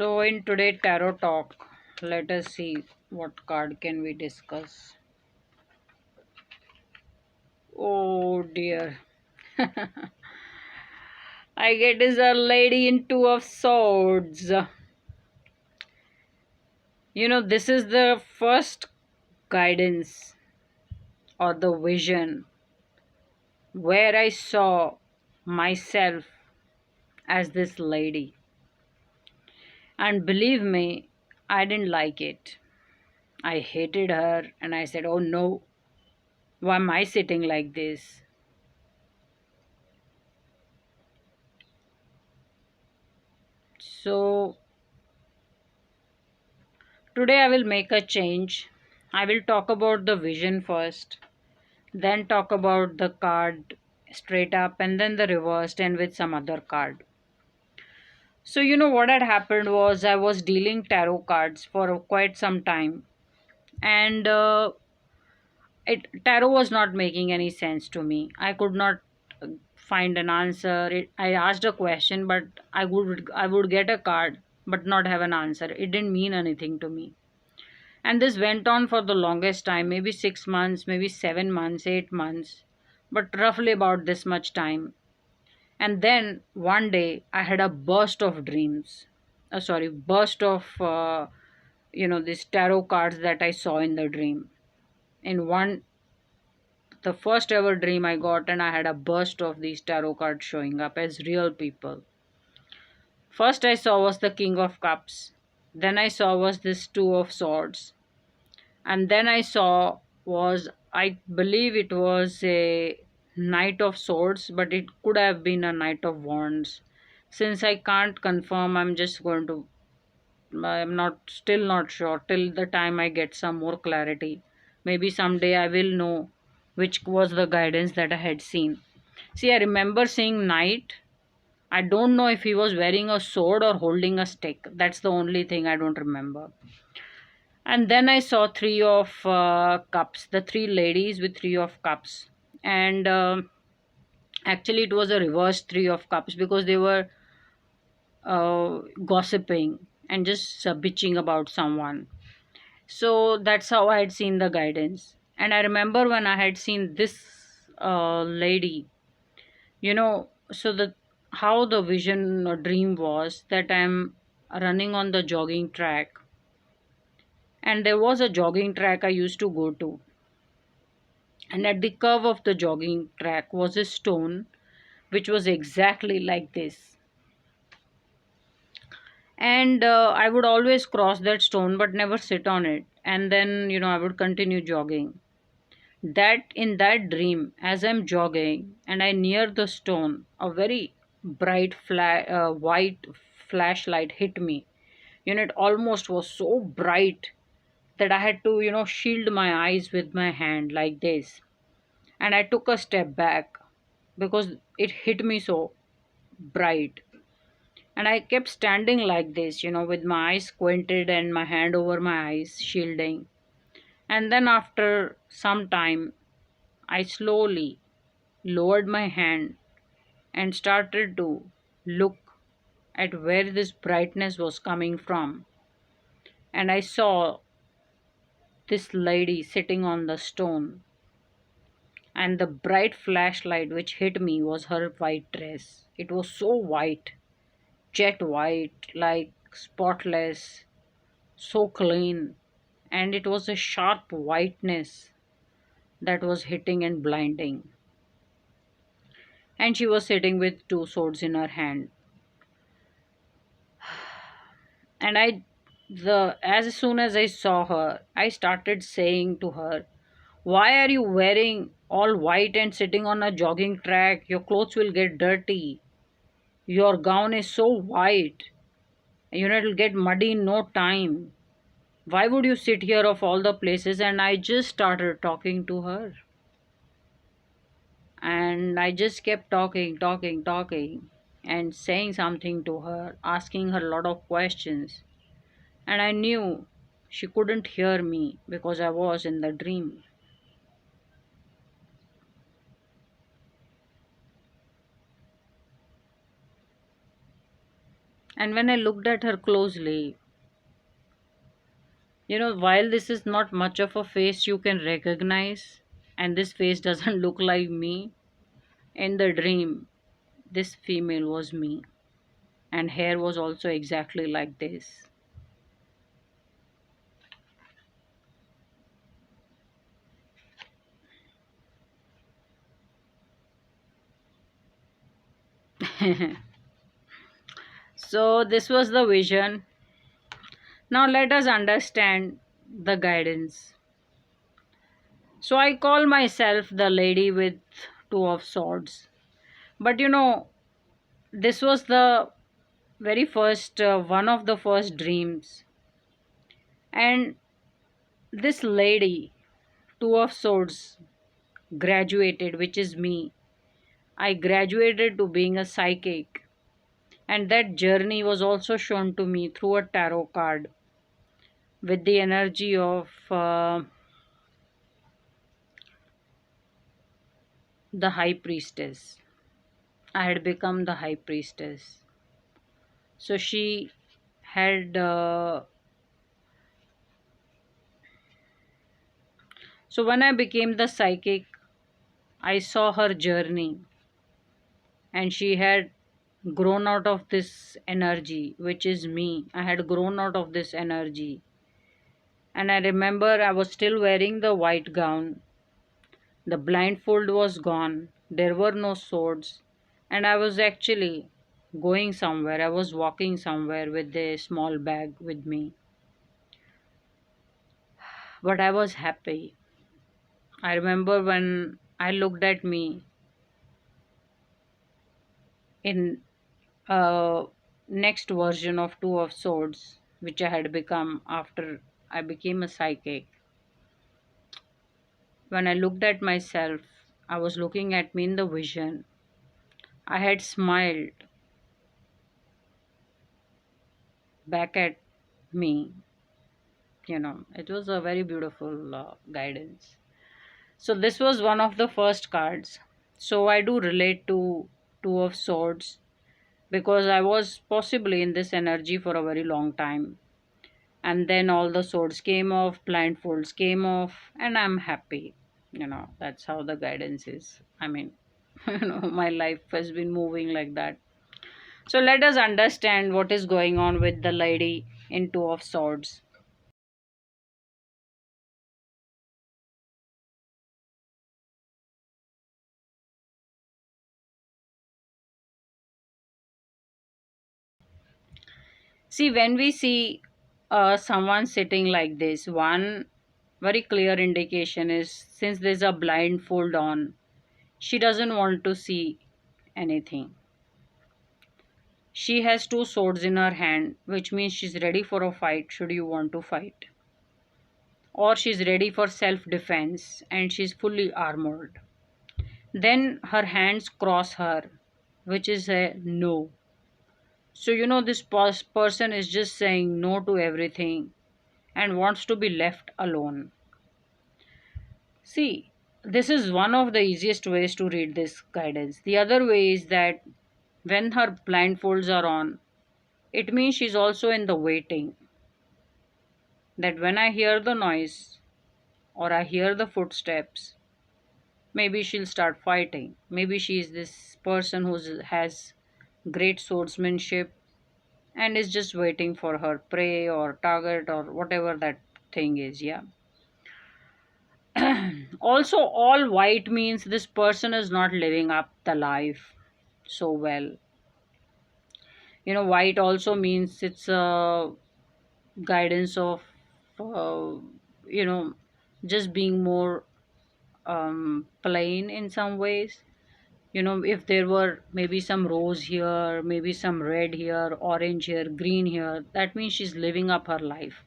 So in today tarot talk, let us see what card can we discuss. Oh dear. I get is a lady in two of swords. This is the first guidance or the vision where I saw myself as this lady. And believe me, I didn't like it. I hated her and I said, oh no, why am I sitting like this? So today I will make a change. I will talk about the vision first, then talk about the card straight up, and then the reversed and with some other card. So, what had happened was I was dealing tarot cards for quite some time, and tarot was not making any sense to me. I could not find an answer. I asked a question, but I would get a card, but not have an answer. It didn't mean anything to me. And this went on for the longest time, maybe 6 months, maybe 7 months, 8 months, but roughly about this much time. And then one day I had a burst of dreams. Sorry, burst of, these tarot cards that I saw in the dream. In the first ever dream I got, and I had a burst of these tarot cards showing up as real people. First I saw was the King of Cups. Then I saw was this Two of Swords, and then I saw was, I believe it was a Knight of Swords, but it could have been a Knight of Wands. Since I can't confirm, I'm not still not sure till the time I get some more clarity. Maybe someday I will know which was the guidance that I had seen. See, I remember seeing Knight. I don't know if he was wearing a sword or holding a stick. That's the only thing I don't remember. And then I saw Three of Cups, the three ladies with Three of Cups. And actually, it was a reverse Three of Cups because they were gossiping and just bitching about someone. So that's how I had seen the guidance. And I remember when I had seen this lady, so the how the vision or dream was that I'm running on the jogging track, and there was a jogging track I used to go to, and at the curve of the jogging track was a stone which was exactly like this. And I would always cross that stone but never sit on it, and then I would continue jogging. That in that dream, as I'm jogging and I near the stone, a very bright white flashlight hit me. It almost was so bright that I had to shield my eyes with my hand like this, and I took a step back because it hit me so bright. And I kept standing like this, with my eyes squinted and my hand over my eyes, shielding. And then after some time, I slowly lowered my hand and started to look at where this brightness was coming from. And I saw this lady sitting on the stone, and the bright flashlight which hit me was her white dress. It was so white, jet white, like spotless, so clean, and it was a sharp whiteness that was hitting and blinding. And she was sitting with two swords in her hand. And the as soon as I saw her, I started saying to her, why are you wearing all white and sitting on a jogging track? Your clothes will get dirty. Your gown is so white. It'll get muddy in no time. Why would you sit here of all the places? And I just started talking to her. And I just kept talking, and saying something to her, asking her a lot of questions. And I knew she couldn't hear me because I was in the dream. And when I looked at her closely, while this is not much of a face you can recognize, and this face doesn't look like me, in the dream, this female was me, and hair was also exactly like this. So, this was the vision. Now, let us understand the guidance. So, I call myself the lady with two of swords. But this was the very first, one of the first dreams. And this lady, two of swords, graduated, which is me. I graduated to being a psychic. And that journey was also shown to me through a tarot card with the energy of the high priestess. I had become the high priestess. So she had. So when I became the psychic, I saw her journey, and she had grown out of this energy, which is me. I had grown out of this energy. And I remember I was still wearing the white gown. The blindfold was gone. There were no swords. And I was actually going somewhere. I was walking somewhere with a small bag with me. But I was happy. I remember when I looked at me in next version of Two of Swords, which I had become after I became a psychic. When I looked at myself, I was looking at me in the vision. I had smiled back at me. It was a very beautiful guidance. So, this was one of the first cards. So, I do relate to Two of Swords because I was possibly in this energy for a very long time. And then all the swords came off, blindfolds came off, and I'm happy. That's how the guidance is. I mean, my life has been moving like that. So let us understand what is going on with the lady in Two of Swords. See, when we see someone sitting like this, one very clear indication is since there's a blindfold on, she doesn't want to see anything. She has two swords in her hand, which means she's ready for a fight should you want to fight. Or she's ready for self defense and she's fully armored. Then her hands cross her, which is a no. So, this person is just saying no to everything and wants to be left alone. See, this is one of the easiest ways to read this guidance. The other way is that when her blindfolds are on, it means she's also in the waiting. That when I hear the noise or I hear the footsteps, maybe she'll start fighting. Maybe she's this person who has great swordsmanship and is just waiting for her prey or target or whatever that thing is. Yeah. Also, all white means this person is not living up the life so well. White also means it's a guidance of, uh, you know, just being more plain in some ways. If there were maybe some rose here, maybe some red here, orange here, green here, that means she's living up her life.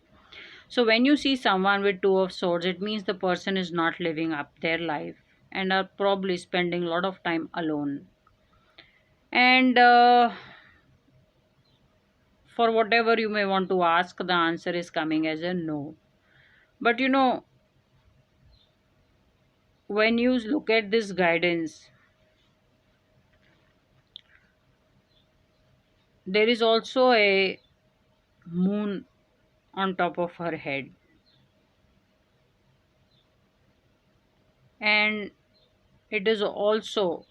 So when you see someone with Two of Swords, it means the person is not living up their life and are probably spending a lot of time alone. And for whatever you may want to ask, the answer is coming as a no. But when you look at this guidance, There is also a moon on top of her head, and it is also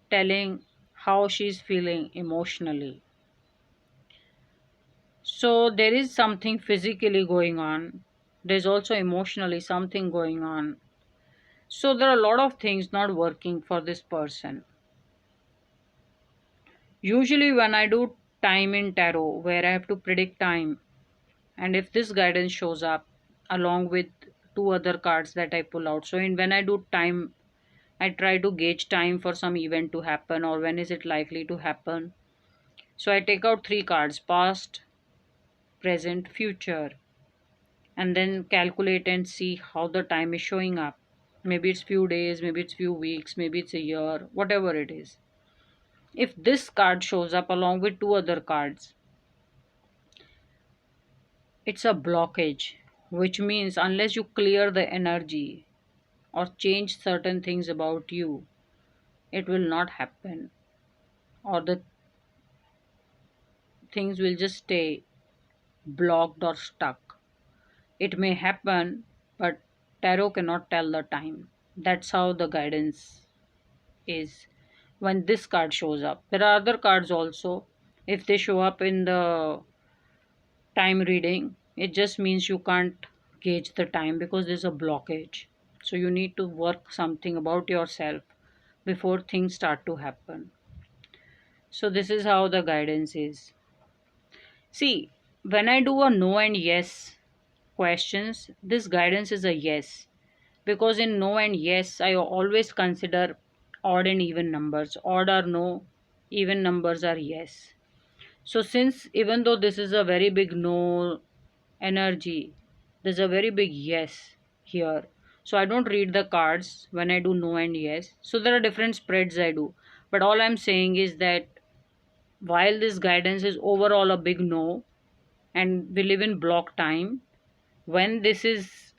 telling how she's feeling emotionally. So there is something physically going on. There's also emotionally something going on. So there are a lot of things not working for this person. Usually, when I do time in tarot, where I have to predict time, and if this guidance shows up along with two other cards that I pull out, so when I do time, I try to gauge time for some event to happen or when is it likely to happen. So I take out three cards: past, present, future, and then calculate and see how the time is showing up. Maybe it's few days, maybe it's few weeks, maybe it's a year, whatever it is. If this card shows up along with two other cards, it's a blockage, which means unless you clear the energy or change certain things about you, it will not happen, or the things will just stay blocked or stuck. It may happen, but tarot cannot tell the time. That's how the guidance is when this card shows up. There are other cards also. If they show up in the time reading, it just means you can't gauge the time because there's a blockage. So you need to work something about yourself before things start to happen. So this is how the guidance is. See, when I do a no and yes questions, this guidance is a yes. Because in no and yes, I always consider odd and even numbers. Odd are no, even numbers are yes. So, since even though this is a very big no energy, there's a very big yes here. So, I don't read the cards when I do no and yes. So, there are different spreads I do. But all I'm saying is that while this guidance is overall a big no, and we live in block time, when this is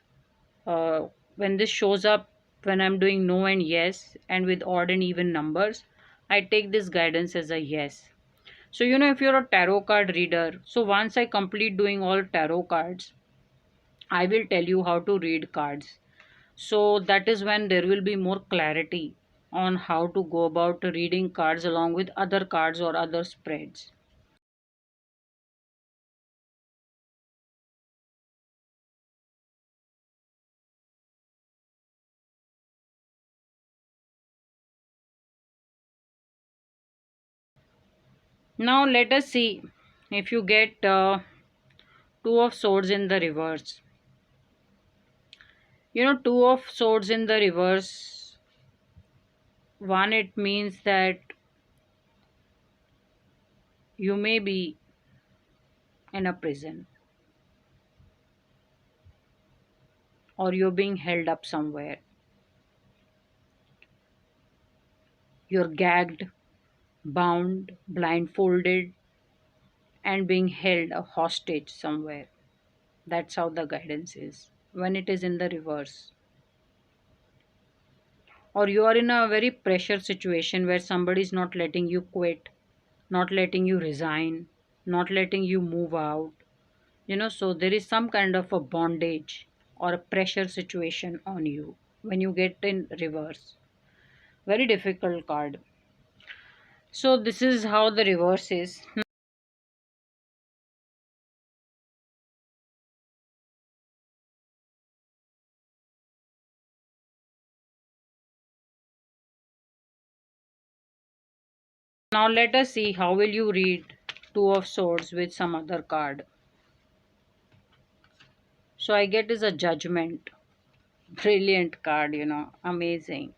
uh, when this shows up, when I'm doing no and yes and with odd and even numbers, I take this guidance as a yes. So if you're a tarot card reader, so once I complete doing all tarot cards, I will tell you how to read cards. So that is when there will be more clarity on how to go about reading cards along with other cards or other spreads. Now let us see if you get two of swords in the reverse. Two of swords in the reverse, one, it means that you may be in a prison or you're being held up somewhere. You're gagged, bound, blindfolded, and being held a hostage somewhere. That's how the guidance is when it is in the reverse. Or you are in a very pressure situation where somebody is not letting you quit, not letting you resign, not letting you move out. So there is some kind of a bondage or a pressure situation on you when you get in reverse. Very difficult card. So this is how the reverse is. Now let us see how will you read two of swords with some other card. So I get is a judgment. Brilliant card, amazing.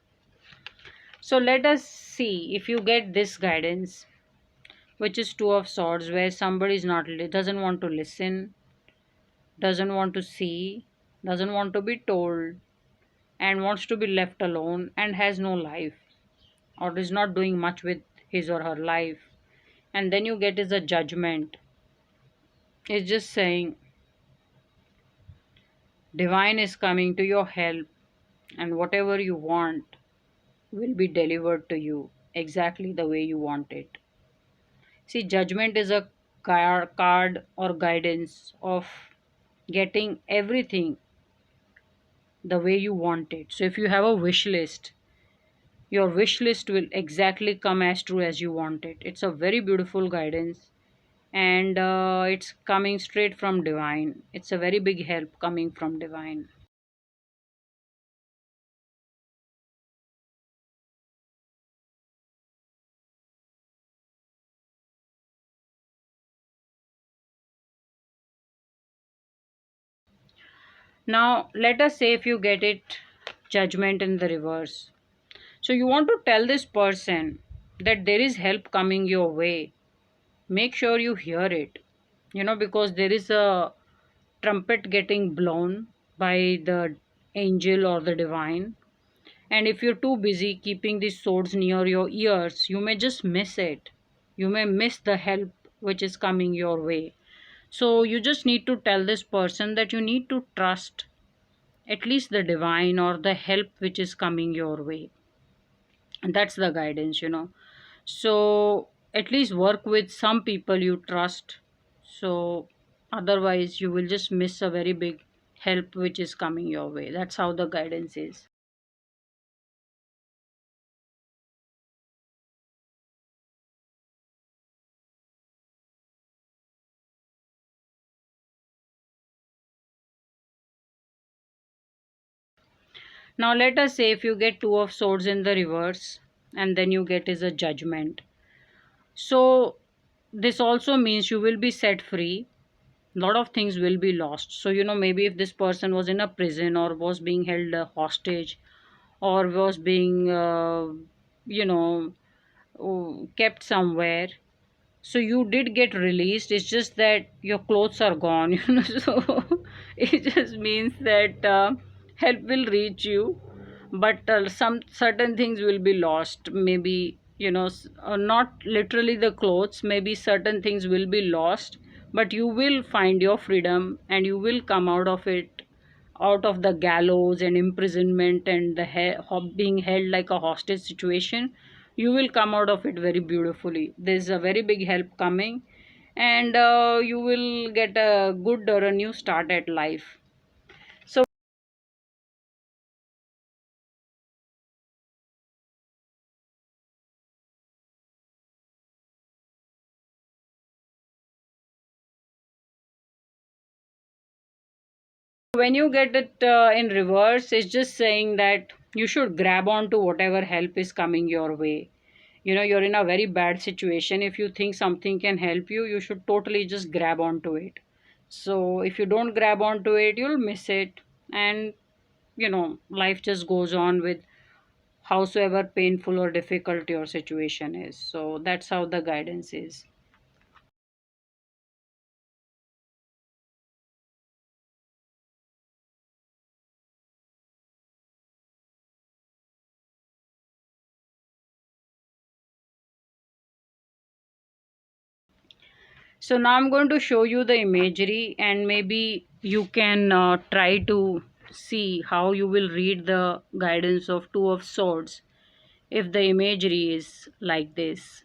So let us see if you get this guidance, which is two of swords, where somebody is not doesn't want to listen, doesn't want to see, doesn't want to be told, and wants to be left alone and has no life or is not doing much with his or her life. And then you get is a judgment. It's just saying divine is coming to your help, and whatever you want will be delivered to you exactly the way you want it. See, judgment is a card or guidance of getting everything the way you want it. So if you have a wish list, your wish list will exactly come as true as you want it. It's a very beautiful guidance, and it's coming straight from divine. It's a very big help coming from divine. Now let us say if you get it judgment in the reverse. So you want to tell this person that there is help coming your way. Make sure you hear it, because there is a trumpet getting blown by the angel or the divine. And if you're too busy keeping these swords near your ears, you may just miss it. You may miss the help which is coming your way. So you just need to tell this person that you need to trust at least the divine or the help which is coming your way. And that's the guidance. So at least work with some people you trust. So otherwise you will just miss a very big help which is coming your way. That's how the guidance is. Now let us say if you get two of swords in the reverse and then you get is a judgment. So this also means you will be set free. Lot of things will be lost. So maybe if this person was in a prison or was being held hostage or was being you know kept somewhere, so you did get released. It's just that your clothes are gone. So it just means that help will reach you, but some certain things will be lost. Maybe not literally the clothes, maybe certain things will be lost, but you will find your freedom and you will come out of it, out of the gallows and imprisonment and the being held like a hostage situation. You will come out of it very beautifully. There's a very big help coming, and you will get a good or a new start at life. So when you get it in reverse, it's just saying that you should grab on to whatever help is coming your way. You're in a very bad situation. If you think something can help you, you should totally just grab onto it. So if you don't grab onto it, you'll miss it. And life just goes on with howsoever painful or difficult your situation is. So that's how the guidance is. So now I'm going to show you the imagery, and maybe you can try to see how you will read the guidance of two of swords if the imagery is like this.